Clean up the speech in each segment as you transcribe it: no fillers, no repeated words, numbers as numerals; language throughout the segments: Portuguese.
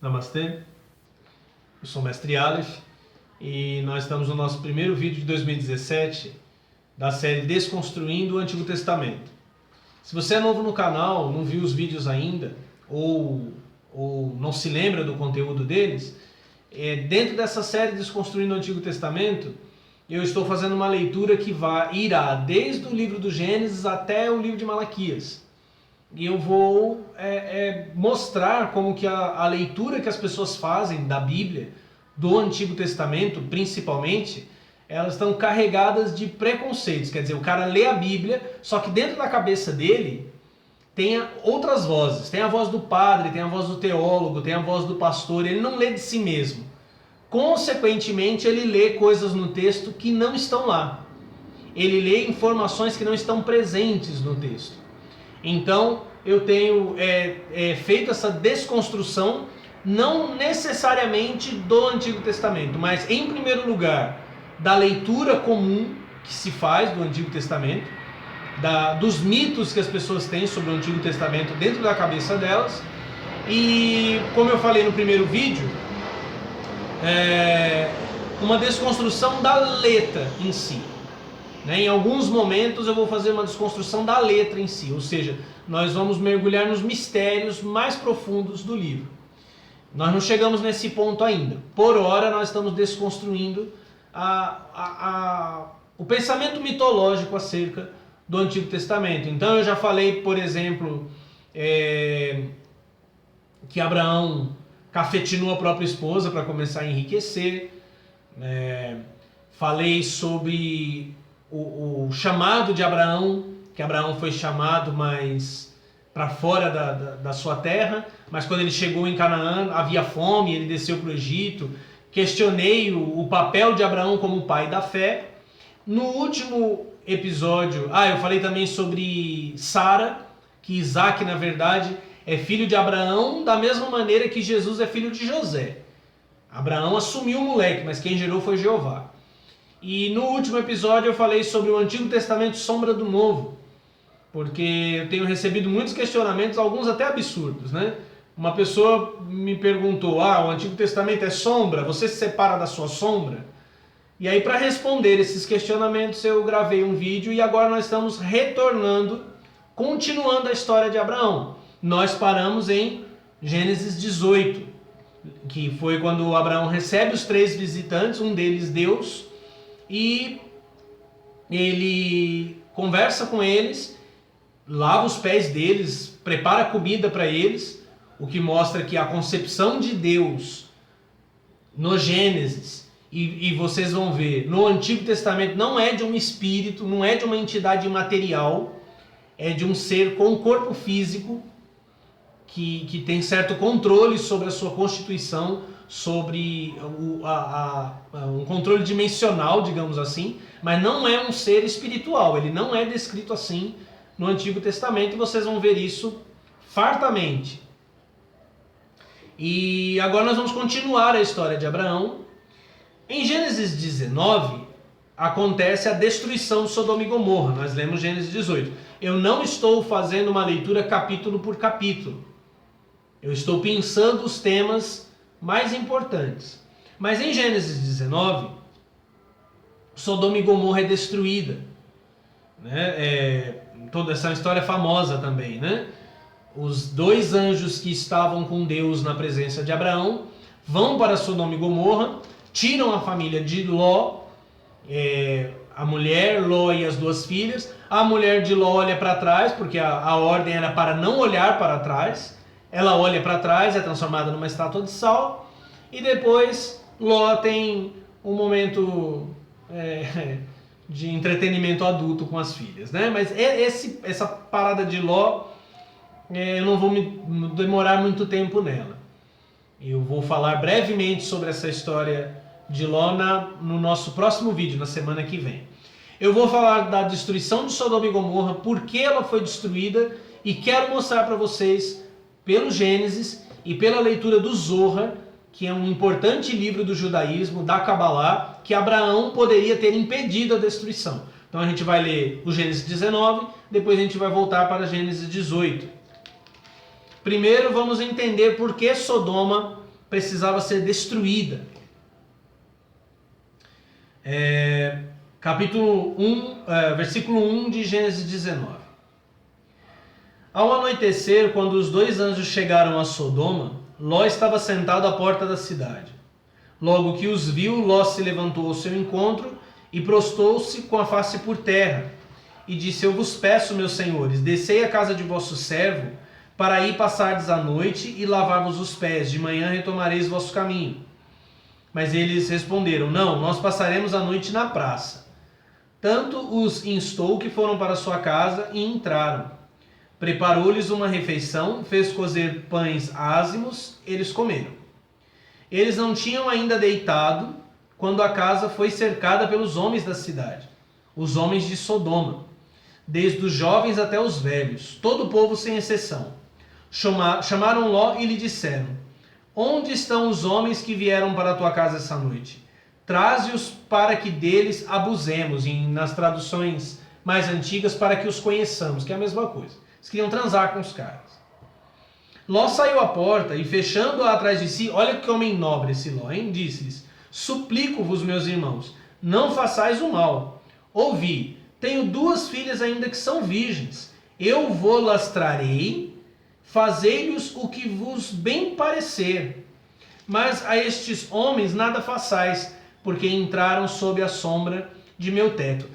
Namastê, eu sou o Mestre Aleph e nós estamos no nosso primeiro vídeo de 2017 da série Desconstruindo o Antigo Testamento. Se você é novo no canal, não viu os vídeos ainda ou não se lembra do conteúdo deles, dentro dessa série Desconstruindo o Antigo Testamento, eu estou fazendo uma leitura que irá desde o livro do Gênesis até o livro de Malaquias. E eu vou mostrar como que a leitura que as pessoas fazem da Bíblia, do Antigo Testamento principalmente, elas estão carregadas de preconceitos. Quer dizer, o cara lê a Bíblia, só que dentro da cabeça dele tem outras vozes. Tem a voz do padre, tem a voz do teólogo, tem a voz do pastor. Ele não lê de si mesmo. Consequentemente, ele lê coisas no texto que não estão lá. Ele lê informações que não estão presentes no texto. Então, eu tenho feito essa desconstrução, não necessariamente do Antigo Testamento, mas, em primeiro lugar, da leitura comum que se faz do Antigo Testamento, dos mitos que as pessoas têm sobre o Antigo Testamento dentro da cabeça delas. E, como eu falei no primeiro vídeo, uma desconstrução da letra em si. Em alguns momentos eu vou fazer uma desconstrução da letra em si, ou seja, nós vamos mergulhar nos mistérios mais profundos do livro. Nós não chegamos nesse ponto ainda. Por hora nós estamos desconstruindo o pensamento mitológico acerca do Antigo Testamento. Então eu já falei, por exemplo, que Abraão cafetinou a própria esposa para começar a enriquecer. Falei sobre o chamado de Abraão, que Abraão foi chamado mas para fora da sua terra, mas quando ele chegou em Canaã havia fome, ele desceu para o Egito. Questionei o papel de Abraão como pai da fé. No último episódio, eu falei também sobre Sara, que Isaac na verdade é filho de Abraão da mesma maneira que Jesus é filho de José. Abraão assumiu o moleque, mas quem gerou foi Jeová. E no último episódio eu falei sobre o Antigo Testamento sombra do Novo, porque eu tenho recebido muitos questionamentos, alguns até absurdos, né? Uma pessoa me perguntou, o Antigo Testamento é sombra? Você se separa da sua sombra? E aí, para responder esses questionamentos, eu gravei um vídeo e agora nós estamos continuando a história de Abraão. Nós paramos em Gênesis 18, que foi quando Abraão recebe os 3 visitantes, um deles Deus, e ele conversa com eles, lava os pés deles, prepara comida para eles, o que mostra que a concepção de Deus no Gênesis, e vocês vão ver, no Antigo Testamento não é de um espírito, não é de uma entidade imaterial, é de um ser com corpo físico, que tem certo controle sobre a sua constituição, sobre um controle dimensional, digamos assim, mas não é um ser espiritual, ele não é descrito assim no Antigo Testamento, e vocês vão ver isso fartamente. E agora nós vamos continuar a história de Abraão. Em Gênesis 19, acontece a destruição de Sodoma e Gomorra, nós lemos Gênesis 18. Eu não estou fazendo uma leitura capítulo por capítulo, eu estou pensando os temas mais importantes. Mas em Gênesis 19, Sodoma e Gomorra é destruída. Toda essa história é famosa também, né? Os 2 anjos que estavam com Deus na presença de Abraão vão para Sodoma e Gomorra, tiram a família de Ló, a mulher, Ló e as 2 filhas. A mulher de Ló olha para trás, porque a ordem era para não olhar para trás. Ela olha para trás, é transformada numa estátua de sal. E depois Ló tem um momento de entretenimento adulto com as filhas, né? Mas essa parada de Ló, eu não vou me demorar muito tempo nela. Eu vou falar brevemente sobre essa história de Ló no nosso próximo vídeo, na semana que vem. Eu vou falar da destruição de Sodoma e Gomorra, por que ela foi destruída, e quero mostrar para vocês, pelo Gênesis e pela leitura do Zohar, que é um importante livro do judaísmo, da Kabbalah, que Abraão poderia ter impedido a destruição. Então a gente vai ler o Gênesis 19, depois a gente vai voltar para Gênesis 18. Primeiro vamos entender por que Sodoma precisava ser destruída. Capítulo 1, versículo 1 de Gênesis 19. Ao anoitecer, quando os 2 anjos chegaram a Sodoma, Ló estava sentado à porta da cidade. Logo que os viu, Ló se levantou ao seu encontro e prostou-se com a face por terra. E disse: eu vos peço, meus senhores, descei à casa de vosso servo, para aí passardes a noite e lavar-vos os pés. De manhã retomareis vosso caminho. Mas eles responderam: não, nós passaremos a noite na praça. Tanto os instou que foram para sua casa e entraram. Preparou-lhes uma refeição, fez cozer pães ázimos, eles comeram. Eles não tinham ainda deitado quando a casa foi cercada pelos homens da cidade, os homens de Sodoma, desde os jovens até os velhos, todo o povo sem exceção. Chamaram Ló e lhe disseram: onde estão os homens que vieram para a tua casa essa noite? Traze-os para que deles abusemos, nas traduções mais antigas, para que os conheçamos, que é a mesma coisa. Eles queriam transar com os caras. Ló saiu à porta e, fechando-a atrás de si, olha que homem nobre esse Ló, hein? Disse-lhes: suplico-vos, meus irmãos, não façais o mal. Ouvi, tenho 2 filhas ainda que são virgens. Eu vou-las trarei, fazei-lhes o que vos bem parecer. Mas a estes homens nada façais, porque entraram sob a sombra de meu teto.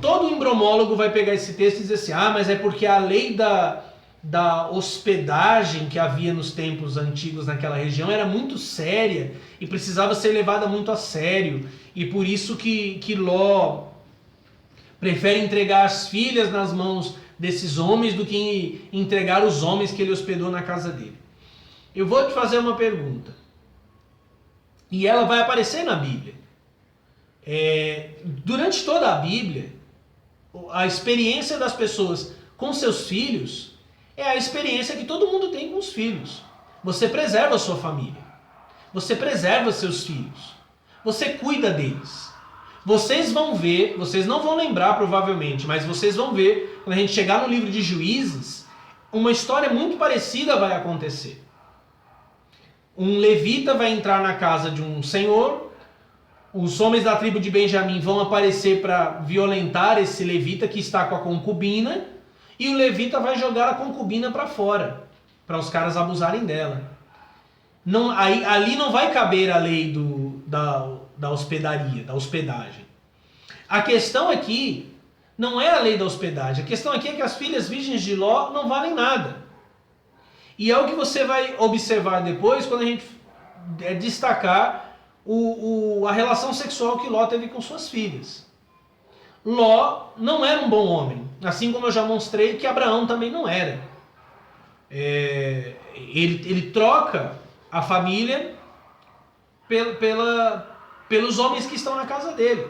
Todo embromólogo vai pegar esse texto e dizer assim: mas é porque a lei da hospedagem que havia nos tempos antigos naquela região era muito séria e precisava ser levada muito a sério. E por isso que Ló prefere entregar as filhas nas mãos desses homens do que entregar os homens que ele hospedou na casa dele. Eu vou te fazer uma pergunta. E ela vai aparecer na Bíblia. Durante toda a Bíblia, a experiência das pessoas com seus filhos é a experiência que todo mundo tem com os filhos. Você preserva a sua família. Você preserva seus filhos. Você cuida deles. Vocês vão ver, vocês não vão lembrar provavelmente, mas vocês vão ver, quando a gente chegar no livro de Juízes, uma história muito parecida vai acontecer. Um levita vai entrar na casa de um senhor, os homens da tribo de Benjamim vão aparecer para violentar esse levita que está com a concubina, e o levita vai jogar a concubina para fora, para os caras abusarem dela. Não, ali não vai caber a lei da hospedaria, da hospedagem. A questão aqui não é a lei da hospedagem, a questão aqui é que as filhas virgens de Ló não valem nada. E é o que você vai observar depois quando a gente destacar a relação sexual que Ló teve com suas filhas. Ló não era um bom homem, assim como eu já mostrei que Abraão também não era. Ele troca a família pelos homens que estão na casa dele.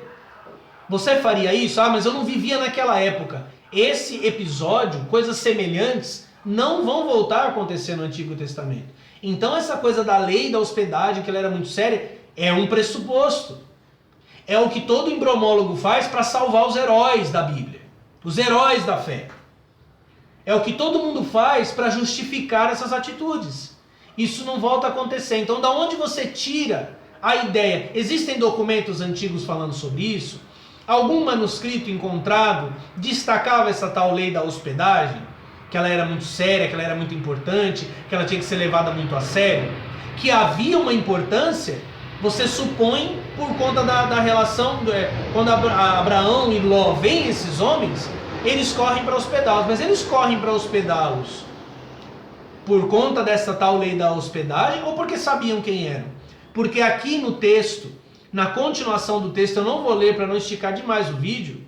Você faria isso? Mas eu não vivia naquela época. Esse episódio, coisas semelhantes, não vão voltar a acontecer no Antigo Testamento. Então essa coisa da lei da hospedagem, que ela era muito séria, é um pressuposto. É o que todo embromólogo faz para salvar os heróis da Bíblia, os heróis da fé. É o que todo mundo faz para justificar essas atitudes. Isso não volta a acontecer. Então, da onde você tira a ideia? Existem documentos antigos falando sobre isso? Algum manuscrito encontrado destacava essa tal lei da hospedagem? Que ela era muito séria, que ela era muito importante, que ela tinha que ser levada muito a sério? Que havia uma importância, você supõe por conta da relação, quando Abraão e Ló veem esses homens, eles correm para hospedá-los. Mas eles correm para hospedá-los por conta dessa tal lei da hospedagem ou porque sabiam quem eram? Porque aqui no texto, na continuação do texto, eu não vou ler para não esticar demais o vídeo,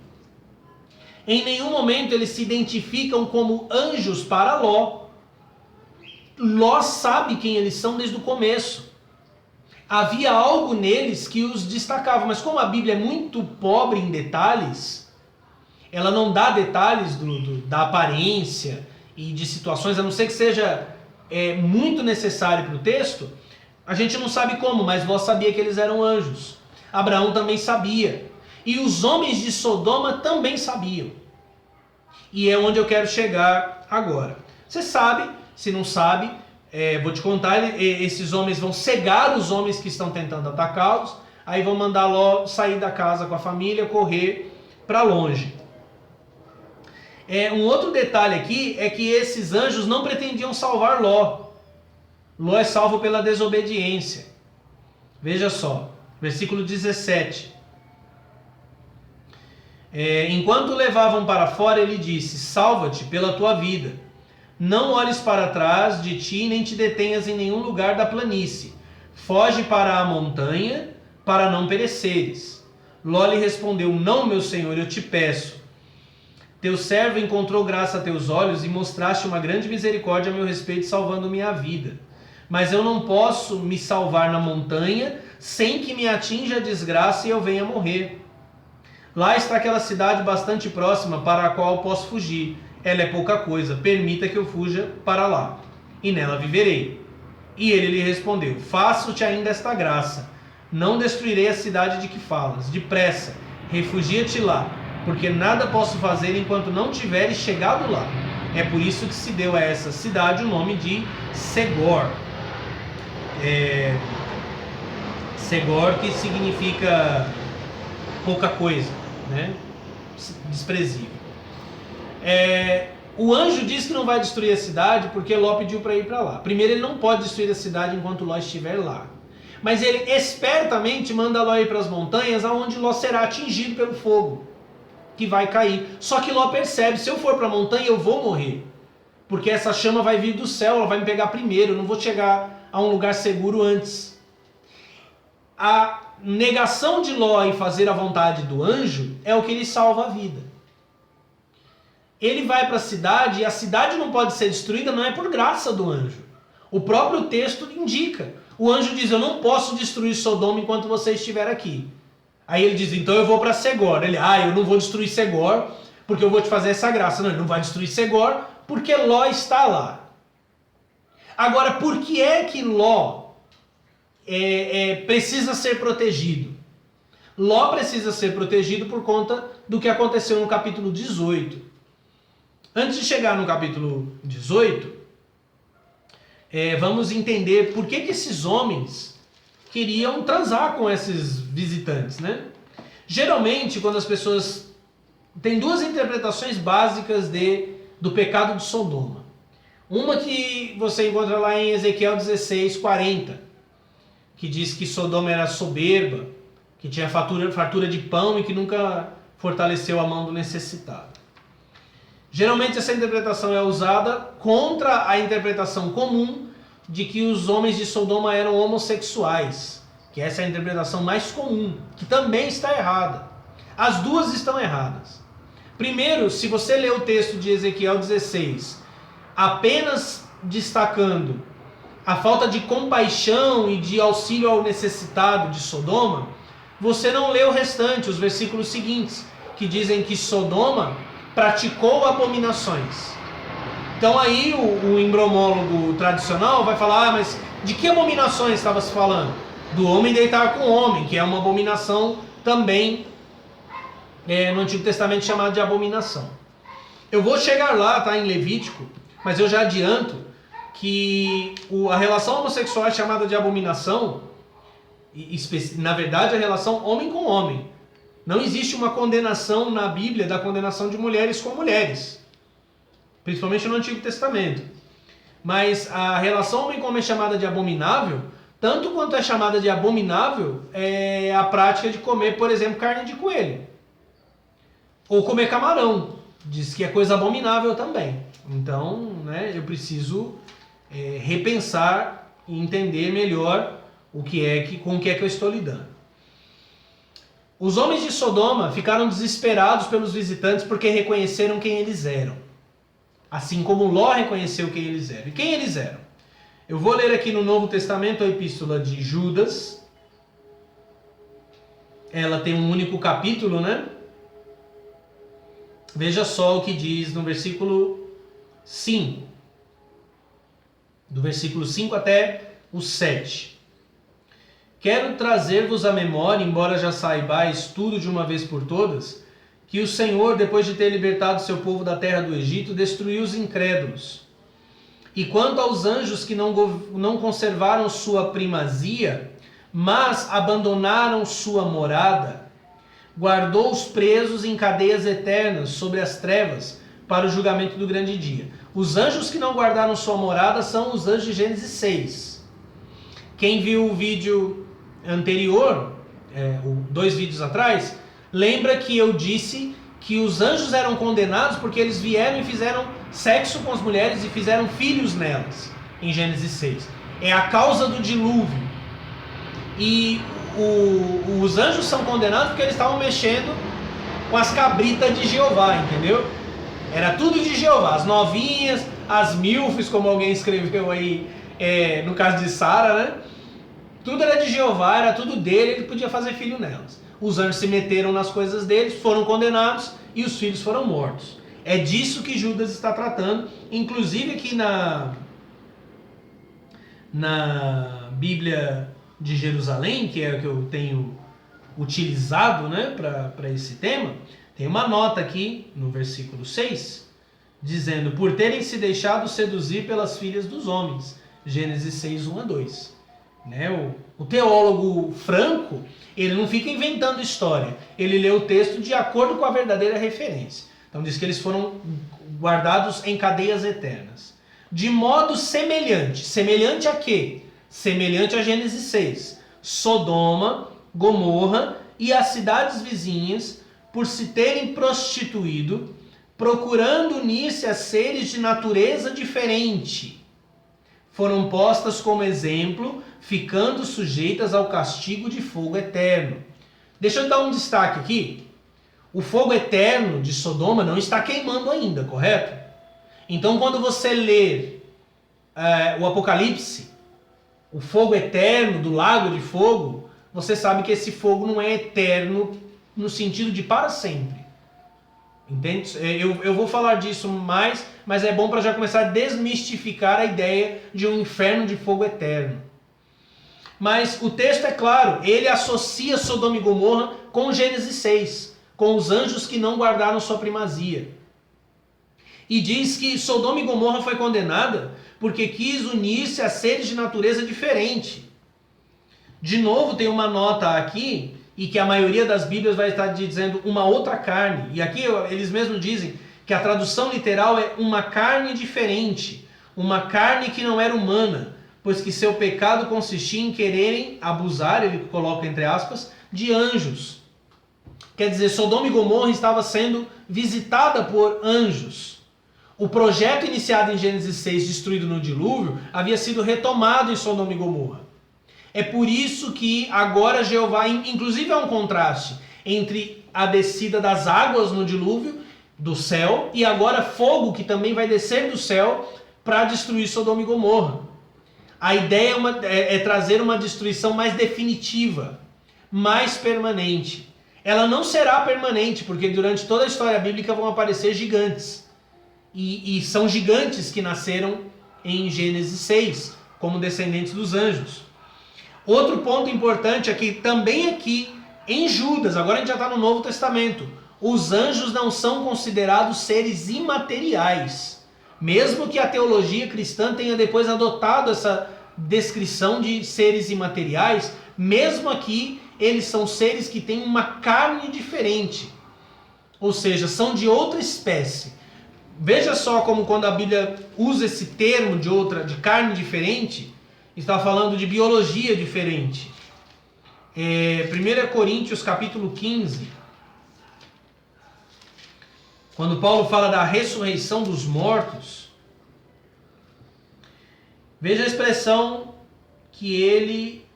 em nenhum momento eles se identificam como anjos para Ló. Ló sabe quem eles são desde o começo. Havia algo neles que os destacava, mas como a Bíblia é muito pobre em detalhes, ela não dá detalhes da aparência e de situações, a não ser que seja muito necessário para o texto, a gente não sabe como, mas Ló sabia que eles eram anjos. Abraão também sabia. E os homens de Sodoma também sabiam. E é onde eu quero chegar agora. Você sabe, se não sabe, vou te contar, esses homens vão cegar os homens que estão tentando atacá-los, aí vão mandar Ló sair da casa com a família, correr para longe. Um outro detalhe aqui é que esses anjos não pretendiam salvar Ló. Ló é salvo pela desobediência. Veja só, versículo 17. Enquanto o levavam para fora, ele disse: salva-te pela tua vida. Não olhes para trás de ti, nem te detenhas em nenhum lugar da planície. Foge para a montanha, para não pereceres. Ló lhe respondeu: não, meu senhor, eu te peço. Teu servo encontrou graça a teus olhos e mostraste uma grande misericórdia a meu respeito, salvando minha vida. Mas eu não posso me salvar na montanha sem que me atinja a desgraça e eu venha morrer. Lá está aquela cidade bastante próxima para a qual posso fugir. Ela é pouca coisa, permita que eu fuja para lá, e nela viverei. E ele lhe respondeu: faço-te ainda esta graça, não destruirei a cidade de que falas. Depressa, refugia-te lá, porque nada posso fazer enquanto não tiveres chegado lá. É por isso que se deu a essa cidade o nome de Segor. Segor, que significa pouca coisa, né? Desprezível. O anjo diz que não vai destruir a cidade porque Ló pediu para ir para lá. Primeiro, ele não pode destruir a cidade enquanto Ló estiver lá. Mas ele espertamente manda Ló ir para as montanhas, aonde Ló será atingido pelo fogo, que vai cair. Só que Ló percebe: se eu for para a montanha eu vou morrer, porque essa chama vai vir do céu, ela vai me pegar primeiro, eu não vou chegar a um lugar seguro antes. A negação de Ló em fazer a vontade do anjo é o que lhe salva a vida. Ele vai para a cidade e a cidade não pode ser destruída, não é por graça do anjo. O próprio texto indica. O anjo diz: eu não posso destruir Sodoma enquanto você estiver aqui. Aí ele diz: então eu vou para Segor. Ele: eu não vou destruir Segor porque eu vou te fazer essa graça. Não, ele não vai destruir Segor porque Ló está lá. Agora, por que é que Ló precisa ser protegido? Ló precisa ser protegido por conta do que aconteceu no capítulo 18. Antes de chegar no capítulo 18, vamos entender por que esses homens queriam transar com esses visitantes, né? Geralmente, quando as pessoas... Tem duas interpretações básicas do pecado de Sodoma. Uma que você encontra lá em Ezequiel 16:40, que diz que Sodoma era soberba, que tinha fartura de pão e que nunca fortaleceu a mão do necessitado. Geralmente essa interpretação é usada contra a interpretação comum de que os homens de Sodoma eram homossexuais, que essa é a interpretação mais comum, que também está errada. As duas estão erradas. Primeiro, se você ler o texto de Ezequiel 16, apenas destacando a falta de compaixão e de auxílio ao necessitado de Sodoma, você não lê o restante, os versículos seguintes, que dizem que Sodoma praticou abominações. Então aí o embriomólogo tradicional vai falar: mas de que abominações estava se falando? Do homem deitar com o homem, que é uma abominação também no Antigo Testamento chamada de abominação. Eu vou chegar lá, tá, em Levítico, mas eu já adianto que a relação homossexual é chamada de abominação, na verdade a relação homem com homem. Não existe uma condenação na Bíblia da condenação de mulheres com mulheres, principalmente no Antigo Testamento. Mas a relação homem com homem é chamada de abominável, tanto quanto é chamada de abominável a prática de comer, por exemplo, carne de coelho. Ou comer camarão. Diz que é coisa abominável também. Então, eu preciso repensar e entender melhor com o que é que eu estou lidando. Os homens de Sodoma ficaram desesperados pelos visitantes porque reconheceram quem eles eram. Assim como Ló reconheceu quem eles eram. E quem eles eram? Eu vou ler aqui no Novo Testamento a epístola de Judas. Ela tem um único capítulo, né? Veja só o que diz no versículo 5. Do versículo 5 até o 7. Quero trazer-vos à memória, embora já saibais tudo de uma vez por todas, que o Senhor, depois de ter libertado seu povo da terra do Egito, destruiu os incrédulos. E quanto aos anjos que não conservaram sua primazia, mas abandonaram sua morada, guardou-os presos em cadeias eternas sobre as trevas para o julgamento do grande dia. Os anjos que não guardaram sua morada são os anjos de Gênesis 6. Quem viu o vídeo anterior, 2 vídeos atrás, lembra que eu disse que os anjos eram condenados porque eles vieram e fizeram sexo com as mulheres e fizeram filhos nelas, em Gênesis 6. É a causa do dilúvio. E os anjos são condenados porque eles estavam mexendo com as cabritas de Jeová, entendeu? Era tudo de Jeová, as novinhas, as milfes, como alguém escreveu aí no caso de Sara, né? Tudo era de Jeová, era tudo dele, ele podia fazer filho nelas. Os anjos se meteram nas coisas deles, foram condenados e os filhos foram mortos. É disso que Judas está tratando, inclusive aqui na Bíblia de Jerusalém, que é a que eu tenho utilizado, né, para esse tema, tem uma nota aqui no versículo 6, dizendo: por terem se deixado seduzir pelas filhas dos homens. Gênesis 6, 1 a 2. Né? O teólogo franco, ele não fica inventando história, ele lê o texto de acordo com a verdadeira referência. Então diz que eles foram guardados em cadeias eternas. De modo semelhante. Semelhante a quê? Semelhante a Gênesis 6. Sodoma, Gomorra e as cidades vizinhas, por se terem prostituído, procurando unir-se a seres de natureza diferente, foram postas como exemplo, ficando sujeitas ao castigo de fogo eterno. Deixa eu dar um destaque aqui. O fogo eterno de Sodoma não está queimando ainda, correto? Então, quando você lê o Apocalipse, o fogo eterno do lago de fogo, você sabe que esse fogo não é eterno no sentido de para sempre. Entende? Eu vou falar disso mais, mas é bom para já começar a desmistificar a ideia de um inferno de fogo eterno. Mas o texto é claro, ele associa Sodoma e Gomorra com Gênesis 6, com os anjos que não guardaram sua primazia. E diz que Sodoma e Gomorra foi condenada porque quis unir-se a seres de natureza diferente. De novo, tem uma nota aqui, e que a maioria das Bíblias vai estar dizendo uma outra carne. E aqui eles mesmos dizem que a tradução literal é uma carne diferente, uma carne que não era humana, pois que seu pecado consistia em quererem abusar, ele coloca entre aspas, de anjos. Quer dizer, Sodoma e Gomorra estava sendo visitada por anjos. O projeto iniciado em Gênesis 6, destruído no dilúvio, havia sido retomado em Sodoma e Gomorra. É por isso que agora Jeová, inclusive há um contraste entre a descida das águas no dilúvio, do céu, e agora fogo que também vai descer do céu para destruir Sodoma e Gomorra. A ideia é trazer uma destruição mais definitiva, mais permanente. Ela não será permanente, porque durante toda a história bíblica vão aparecer gigantes. E são gigantes que nasceram em Gênesis 6, como descendentes dos anjos. Outro ponto importante é que também aqui em Judas, agora a gente já está no Novo Testamento, os anjos não são considerados seres imateriais. Mesmo que a teologia cristã tenha depois adotado essa descrição de seres imateriais, mesmo aqui eles são seres que têm uma carne diferente. Ou seja, são de outra espécie. Veja só como quando a Bíblia usa esse termo de carne diferente, está falando de biologia diferente. 1 Coríntios capítulo 15, quando Paulo fala da ressurreição dos mortos, veja a expressão que ele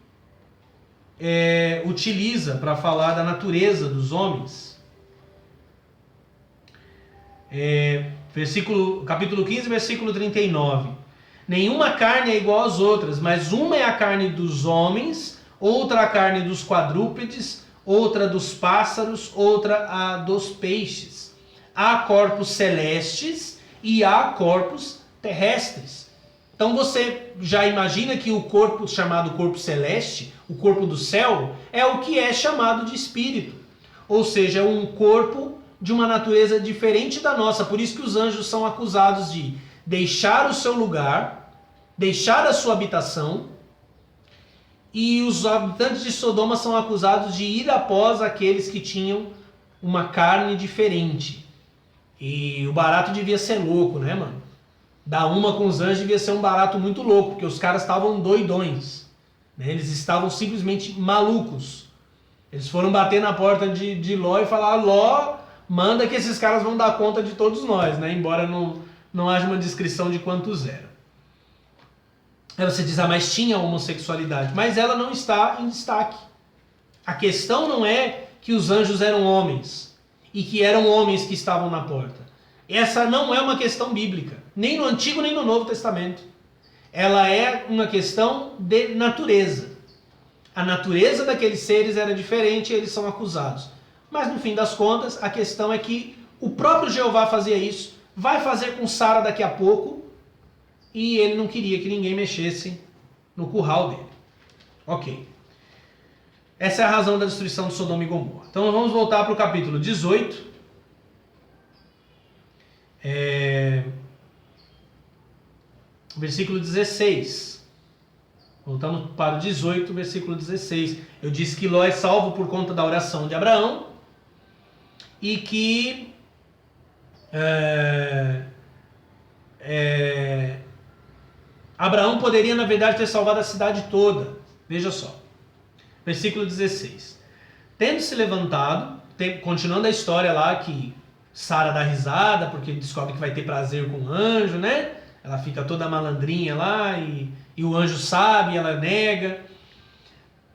utiliza para falar da natureza dos homens. Capítulo 15, versículo 39. Nenhuma carne é igual às outras, mas uma é a carne dos homens, outra a carne dos quadrúpedes, outra dos pássaros, outra a dos peixes. Há corpos celestes e há corpos terrestres. Então você já imagina que o corpo chamado corpo celeste, o corpo do céu, é o que é chamado de espírito. Ou seja, um corpo de uma natureza diferente da nossa. Por isso que os anjos são acusados de deixar o seu lugar, deixar a sua habitação, e os habitantes de Sodoma são acusados de ir após aqueles que tinham uma carne diferente. E o barato devia ser louco, né, mano? Dar uma com os anjos devia ser um barato muito louco, porque os caras estavam doidões, né? Eles estavam simplesmente malucos. Eles foram bater na porta de Ló e falar: Ló, manda que esses caras vão dar conta de todos nós, né? Embora não haja uma descrição de quantos eram. Aí você diz: ah, mas tinha homossexualidade. Mas ela não está em destaque. A questão não é que os anjos eram homens e que eram homens que estavam na porta. Essa não é uma questão bíblica, nem no Antigo nem no Novo Testamento. Ela é uma questão de natureza. A natureza daqueles seres era diferente e eles são acusados. Mas no fim das contas, a questão é que o próprio Jeová fazia isso, vai fazer com Sara daqui a pouco, e ele não queria que ninguém mexesse no curral dele. Ok. Essa é a razão da destruição de Sodoma e Gomorra. Então vamos voltar para o capítulo 18. Versículo 16. Voltamos para o 18, versículo 16. Eu disse que Ló é salvo por conta da oração de Abraão e que Abraão poderia, na verdade, ter salvado a cidade toda. Veja só. Versículo 16. Tendo se levantado, continuando a história lá que Sara dá risada porque descobre que vai ter prazer com o anjo, né? Ela fica toda malandrinha lá e o anjo sabe, ela nega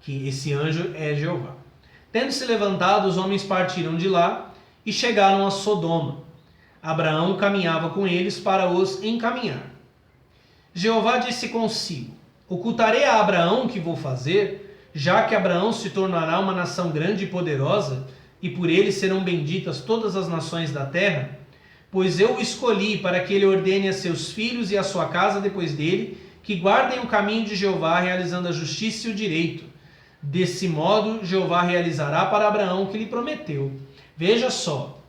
que esse anjo é Jeová. Tendo se levantado, os homens partiram de lá e chegaram a Sodoma. Abraão caminhava com eles para os encaminhar. Jeová disse consigo: ocultarei a Abraão o que vou fazer, já que Abraão se tornará uma nação grande e poderosa, e por ele serão benditas todas as nações da terra? Pois eu o escolhi para que ele ordene a seus filhos e a sua casa depois dele, que guardem o caminho de Jeová, realizando a justiça e o direito. Desse modo, Jeová realizará para Abraão o que lhe prometeu. Veja só.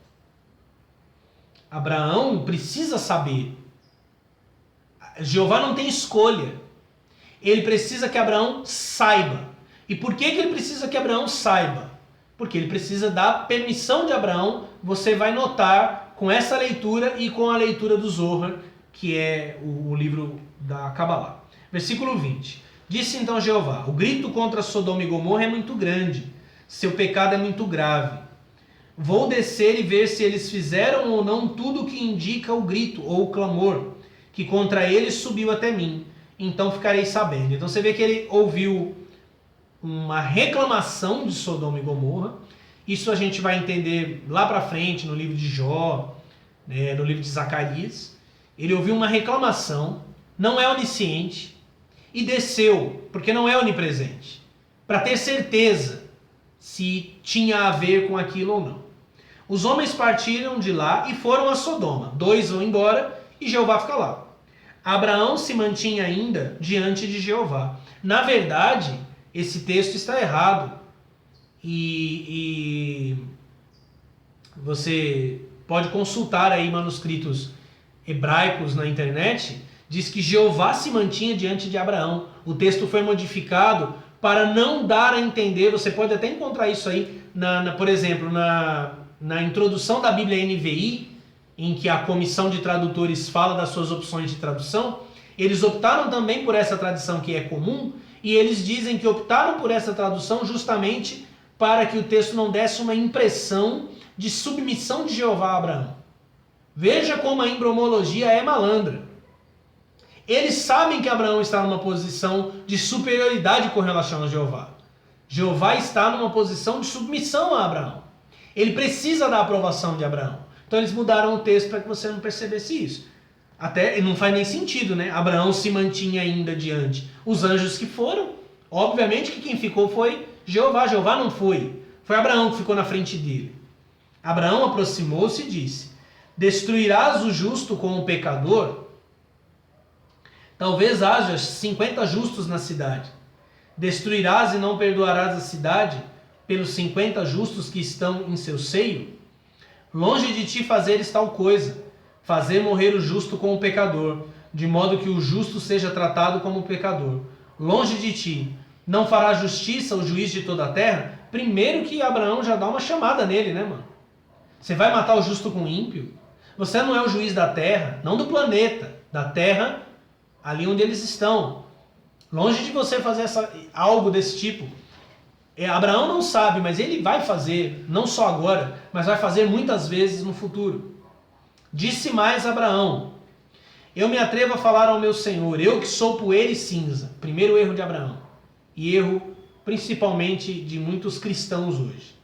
Abraão precisa saber. Jeová não tem escolha. Ele precisa que Abraão saiba. E por que ele precisa que Abraão saiba? Porque ele precisa da permissão de Abraão. Você vai notar com essa leitura e com a leitura do Zohar, que é o livro da Kabbalah. Versículo 20. Disse então Jeová: o grito contra Sodoma e Gomorra é muito grande, seu pecado é muito grave. Vou descer e ver se eles fizeram ou não tudo o que indica o grito ou o clamor, que contra eles subiu até mim. Então ficarei sabendo. Então você vê que ele ouviu uma reclamação de Sodoma e Gomorra. Isso a gente vai entender lá para frente, no livro de Jó, né, no livro de Zacarias. Ele ouviu uma reclamação, não é onisciente, e desceu, porque não é onipresente, para ter certeza se tinha a ver com aquilo ou não. Os homens partiram de lá e foram a Sodoma. 2 vão embora e Jeová fica lá. Abraão se mantinha ainda diante de Jeová. Na verdade, esse texto está errado. E você pode consultar aí manuscritos hebraicos na internet. Diz que Jeová se mantinha diante de Abraão. O texto foi modificado para não dar a entender. Você pode até encontrar isso aí, por exemplo, na introdução da Bíblia NVI, em que a comissão de tradutores fala das suas opções de tradução. Eles optaram também por essa tradição que é comum, e eles dizem que optaram por essa tradução justamente para que o texto não desse uma impressão de submissão de Jeová a Abraão. Veja como a embriomologia é malandra. Eles sabem que Abraão está numa posição de superioridade com relação a Jeová. Jeová está numa posição de submissão a Abraão. Ele precisa da aprovação de Abraão. Então eles mudaram o texto para que você não percebesse isso. Até não faz nem sentido, né? Abraão se mantinha ainda diante. Os anjos que foram, obviamente que quem ficou foi Jeová. Jeová não foi. Foi Abraão que ficou na frente dele. Abraão aproximou-se e disse: destruirás o justo com o pecador? Talvez haja 50 justos na cidade. Destruirás e não perdoarás a cidade pelos 50 justos que estão em seu seio? Longe de ti fazeres tal coisa, fazer morrer o justo com o pecador, de modo que o justo seja tratado como pecador. Longe de ti, não fará justiça o juiz de toda a terra? Primeiro que Abraão já dá uma chamada nele, né, mano? Você vai matar o justo com o ímpio? Você não é o juiz da terra, não do planeta, da terra, ali onde eles estão. Longe de você fazer algo desse tipo. Abraão não sabe, mas ele vai fazer, não só agora, mas vai fazer muitas vezes no futuro. Disse mais Abraão: eu me atrevo a falar ao meu Senhor, eu que sou poeira e cinza. Primeiro erro de Abraão. E erro principalmente de muitos cristãos hoje.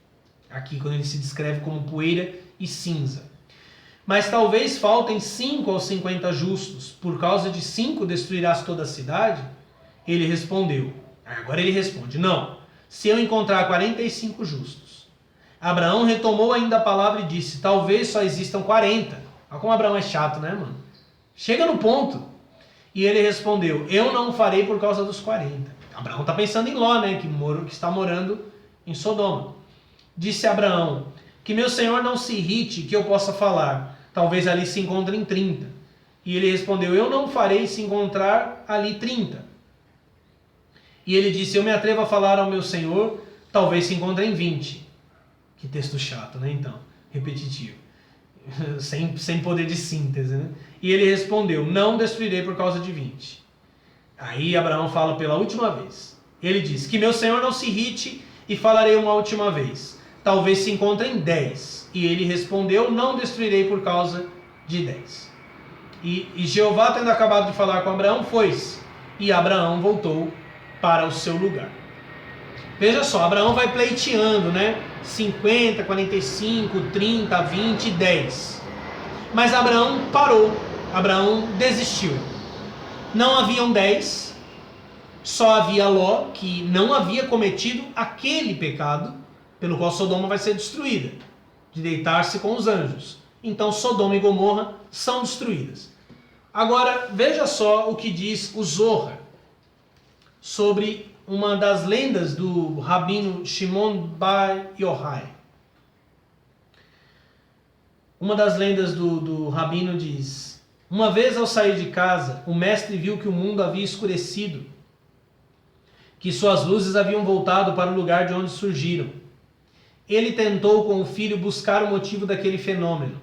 Aqui quando ele se descreve como poeira e cinza. Mas talvez faltem 5 aos 50 justos. Por causa de 5 destruirás toda a cidade? Ele respondeu. Agora ele responde: não, se eu encontrar 45 justos. Abraão retomou ainda a palavra e disse: talvez só existam 40. Olha como Abraão é chato, né, mano? Chega no ponto. E ele respondeu: eu não farei por causa dos 40. Abraão está pensando em Ló, né, que está morando em Sodoma. Disse Abraão: que meu senhor não se irrite, que eu possa falar. Talvez ali se encontrem 30. E ele respondeu: eu não farei se encontrar ali 30. E ele disse: eu me atrevo a falar ao meu senhor, talvez se encontrem 20. Que texto chato, né, então? Repetitivo. sem poder de síntese, né? E ele respondeu: não destruirei por causa de 20. Aí Abraão fala pela última vez. Ele diz: que meu senhor não se irrite e falarei uma última vez. Talvez se encontrem 10. E ele respondeu: não destruirei por causa de 10. E Jeová, tendo acabado de falar com Abraão, foi-se. E Abraão voltou para o seu lugar. Veja só, Abraão vai pleiteando, né? 50, 45, 30, 20, 10. Mas Abraão parou. Abraão desistiu. Não haviam 10. Só havia Ló, que não havia cometido aquele pecado pelo qual Sodoma vai ser destruída, de deitar-se com os anjos. Então Sodoma e Gomorra são destruídas. Agora, veja só o que diz o Zohar sobre uma das lendas do rabino Shimon Bar Yochai. Uma das lendas do rabino diz: uma vez ao sair de casa, o mestre viu que o mundo havia escurecido, que suas luzes haviam voltado para o lugar de onde surgiram. Ele tentou com o filho buscar o motivo daquele fenômeno.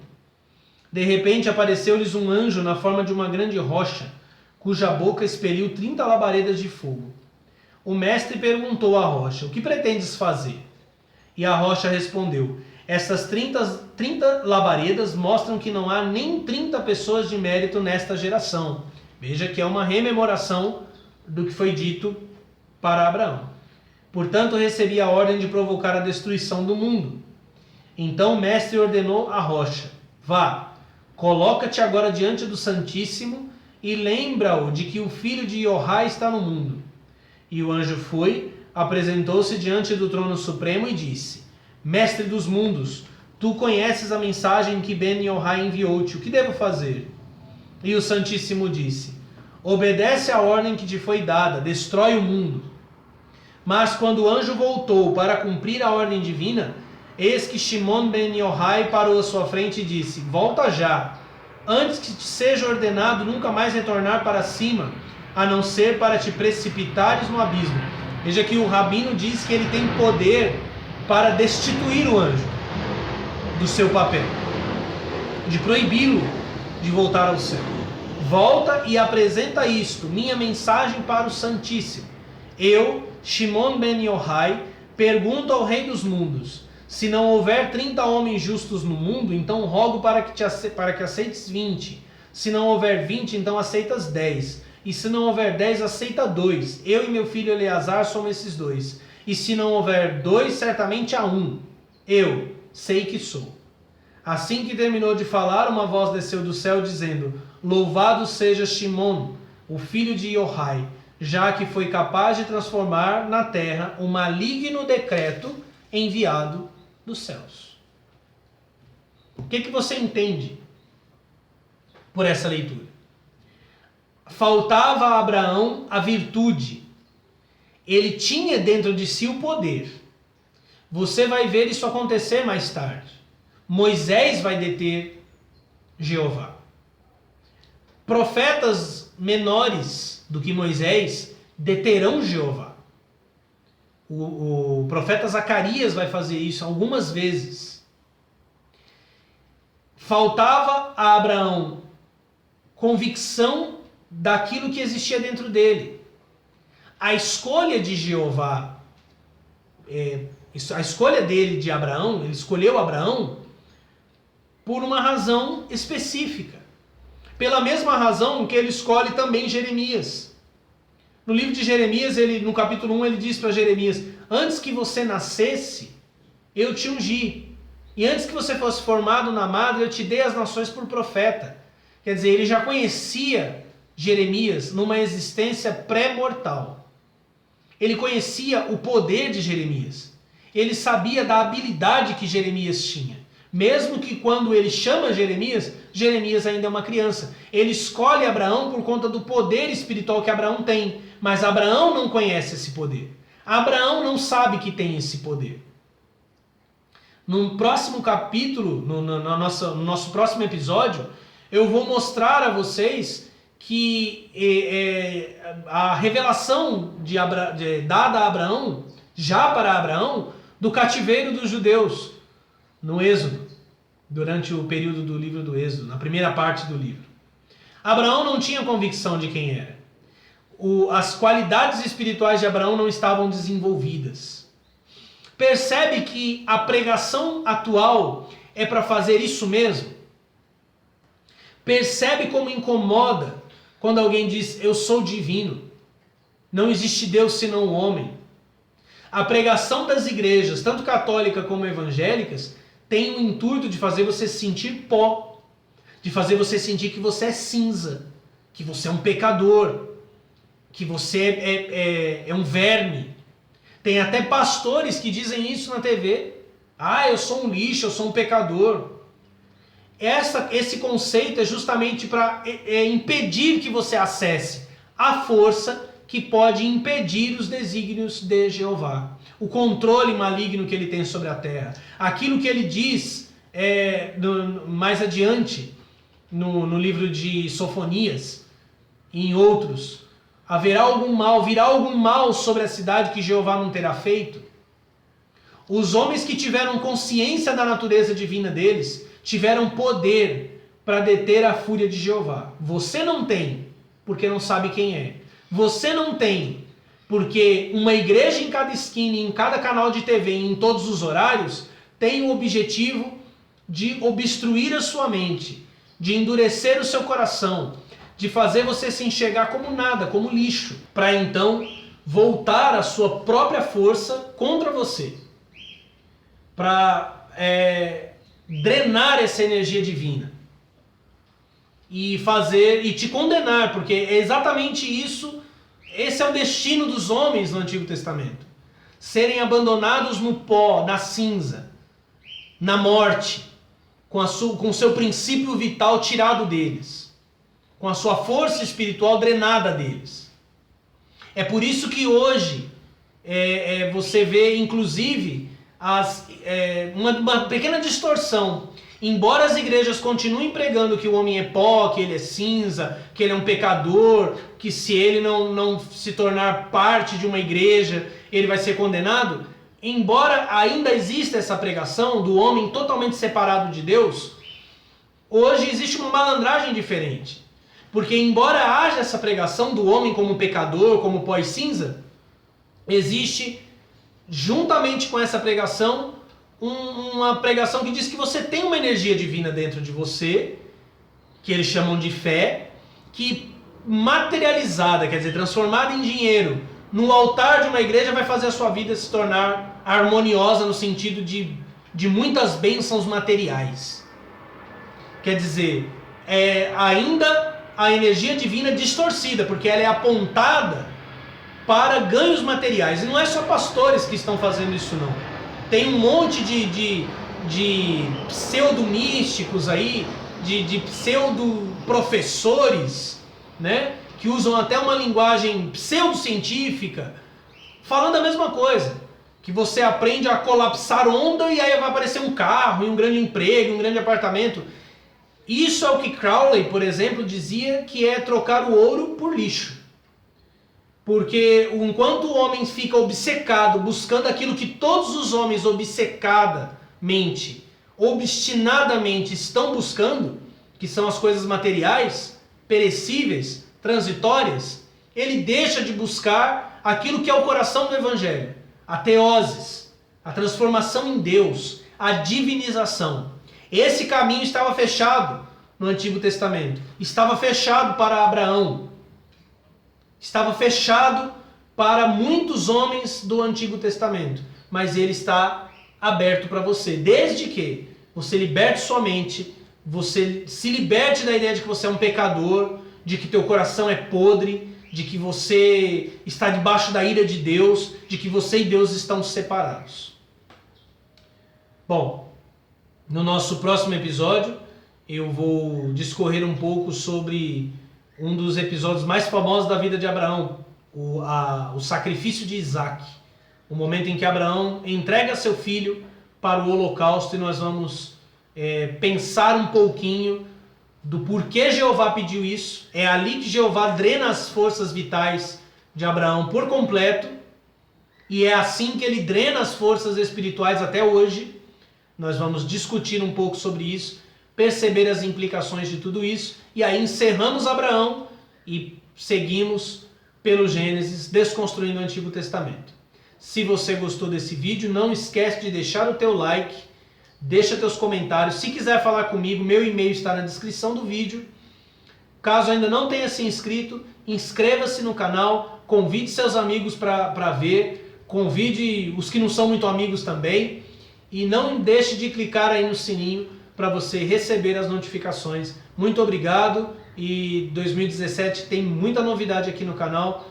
De repente apareceu-lhes um anjo na forma de uma grande rocha, cuja boca expeliu 30 labaredas de fogo. O mestre perguntou à rocha: o que pretendes fazer? E a rocha respondeu: essas 30 labaredas mostram que não há nem 30 pessoas de mérito nesta geração. Veja que é uma rememoração do que foi dito para Abraão. Portanto, recebi a ordem de provocar a destruição do mundo. Então o mestre ordenou à rocha: vá, coloca-te agora diante do Santíssimo e lembra-o de que o filho de Yochai está no mundo. E o anjo foi, apresentou-se diante do trono supremo e disse: mestre dos mundos, tu conheces a mensagem que Ben Yochai enviou-te, o que devo fazer? E o Santíssimo disse: obedece à ordem que te foi dada, destrói o mundo. Mas quando o anjo voltou para cumprir a ordem divina, eis que Shimon ben Yochai parou à sua frente e disse: volta já, antes que te seja ordenado nunca mais retornar para cima, a não ser para te precipitares no abismo. Veja que o rabino diz que ele tem poder para destituir o anjo do seu papel, de proibi-lo de voltar ao céu. Volta e apresenta isto, minha mensagem para o Santíssimo. Eu, Shimon ben Yochai, pergunto ao Rei dos mundos: se não houver 30 homens justos no mundo, então rogo para que aceites 20. Se não houver 20, então aceitas 10. E se não houver 10, aceita 2. Eu e meu filho Eleazar somos esses 2. E se não houver 2, certamente há 1. Eu sei que sou. Assim que terminou de falar, uma voz desceu do céu dizendo: louvado seja Shimon, o filho de Yochai, já que foi capaz de transformar na terra o maligno decreto enviado dos céus. O que você entende por essa leitura? Faltava a Abraão a virtude. Ele tinha dentro de si o poder. Você vai ver isso acontecer mais tarde. Moisés vai deter Jeová. profetas menores do que Moisés deterão Jeová. O profeta Zacarias vai fazer isso algumas vezes. Faltava a Abraão convicção daquilo que existia dentro dele. A escolha de Jeová, a escolha dele de Abraão, ele escolheu Abraão por uma razão específica. Pela mesma razão que ele escolhe também Jeremias. No livro de Jeremias, no capítulo 1, ele diz para Jeremias: antes que você nascesse, eu te ungi. E antes que você fosse formado na madre, eu te dei as nações por profeta. Quer dizer, ele já conhecia Jeremias numa existência pré-mortal. Ele conhecia o poder de Jeremias. Ele sabia da habilidade que Jeremias tinha. Mesmo que quando ele chama Jeremias, Jeremias ainda é uma criança. Ele escolhe Abraão por conta do poder espiritual que Abraão tem. Mas Abraão não conhece esse poder. Abraão não sabe que tem esse poder. No próximo capítulo, no nosso próximo episódio, eu vou mostrar a vocês que a revelação dada a Abraão, já para Abraão, do cativeiro dos judeus, no Êxodo, durante o período do livro do Êxodo, na primeira parte do livro. Abraão não tinha convicção de quem era. As qualidades espirituais de Abraão não estavam desenvolvidas. Percebe que a pregação atual é para fazer isso mesmo? Percebe como incomoda quando alguém diz: eu sou divino, não existe Deus senão o homem. A pregação das igrejas, tanto católicas como evangélicas, tem o intuito de fazer você sentir pó, de fazer você sentir que você é cinza, que você é um pecador, que você é um verme. Tem até pastores que dizem isso na TV. Ah, eu sou um lixo, eu sou um pecador. Esse conceito é justamente para impedir que você acesse a força que pode impedir os desígnios de Jeová. O controle maligno que ele tem sobre a terra. Aquilo que ele diz mais adiante no livro de Sofonias e em outros. Virá algum mal sobre a cidade que Jeová não terá feito? Os homens que tiveram consciência da natureza divina deles tiveram poder para deter a fúria de Jeová. Você não tem, porque não sabe quem é. Você não tem, porque uma igreja em cada esquina, em cada canal de TV, em todos os horários, tem o objetivo de obstruir a sua mente, de endurecer o seu coração, de fazer você se enxergar como nada, como lixo, para então voltar a sua própria força contra você, para drenar essa energia divina e te condenar, porque é exatamente isso. Esse é o destino dos homens no Antigo Testamento: serem abandonados no pó, na cinza, na morte, com o seu princípio vital tirado deles, com a sua força espiritual drenada deles. É por isso que hoje você vê, inclusive, uma pequena distorção. Embora as igrejas continuem pregando que o homem é pó, que ele é cinza, que ele é um pecador, que se ele não se tornar parte de uma igreja, ele vai ser condenado, embora ainda exista essa pregação do homem totalmente separado de Deus, hoje existe uma malandragem diferente. Porque embora haja essa pregação do homem como pecador, como pó e cinza, existe, juntamente com essa pregação, uma pregação que diz que você tem uma energia divina dentro de você, que eles chamam de fé, que materializada, quer dizer, transformada em dinheiro, no altar de uma igreja vai fazer a sua vida se tornar harmoniosa no sentido de muitas bênçãos materiais. Quer dizer, ainda a energia divina distorcida, porque ela é apontada para ganhos materiais. E não é só pastores que estão fazendo isso, não. Tem um monte de pseudo-místicos aí, de pseudo-professores, né, que usam até uma linguagem pseudocientífica, falando a mesma coisa. Que você aprende a colapsar onda e aí vai aparecer um carro, e um grande emprego, um grande apartamento. Isso é o que Crowley, por exemplo, dizia que é trocar o ouro por lixo. Porque enquanto o homem fica obcecado, buscando aquilo que todos os homens obcecadamente, obstinadamente estão buscando, que são as coisas materiais, perecíveis, transitórias, ele deixa de buscar aquilo que é o coração do Evangelho, a teoses, a transformação em Deus, a divinização. Esse caminho estava fechado no Antigo Testamento, estava fechado para Abraão, estava fechado para muitos homens do Antigo Testamento, mas ele está aberto para você, desde que você liberte sua mente, você se liberte da ideia de que você é um pecador, de que teu coração é podre, de que você está debaixo da ira de Deus, de que você e Deus estão separados. Bom, no nosso próximo episódio eu vou discorrer um pouco sobre um dos episódios mais famosos da vida de Abraão, o sacrifício de Isaac, o momento em que Abraão entrega seu filho para o holocausto, e nós vamos pensar um pouquinho do porquê Jeová pediu isso. É ali que Jeová drena as forças vitais de Abraão por completo, e é assim que ele drena as forças espirituais até hoje. Nós vamos discutir um pouco sobre isso, perceber as implicações de tudo isso, e aí encerramos Abraão e seguimos pelo Gênesis, desconstruindo o Antigo Testamento. Se você gostou desse vídeo, não esquece de deixar o teu like, deixa teus comentários. Se quiser falar comigo, meu e-mail está na descrição do vídeo. Caso ainda não tenha se inscrito, inscreva-se no canal, convide seus amigos para ver, convide os que não são muito amigos também, e não deixe de clicar aí no sininho para você receber as notificações. Muito obrigado, e 2017 tem muita novidade aqui no canal,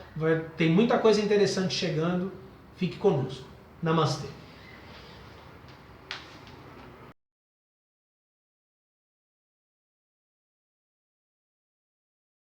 tem muita coisa interessante chegando. Fique conosco. Namastê.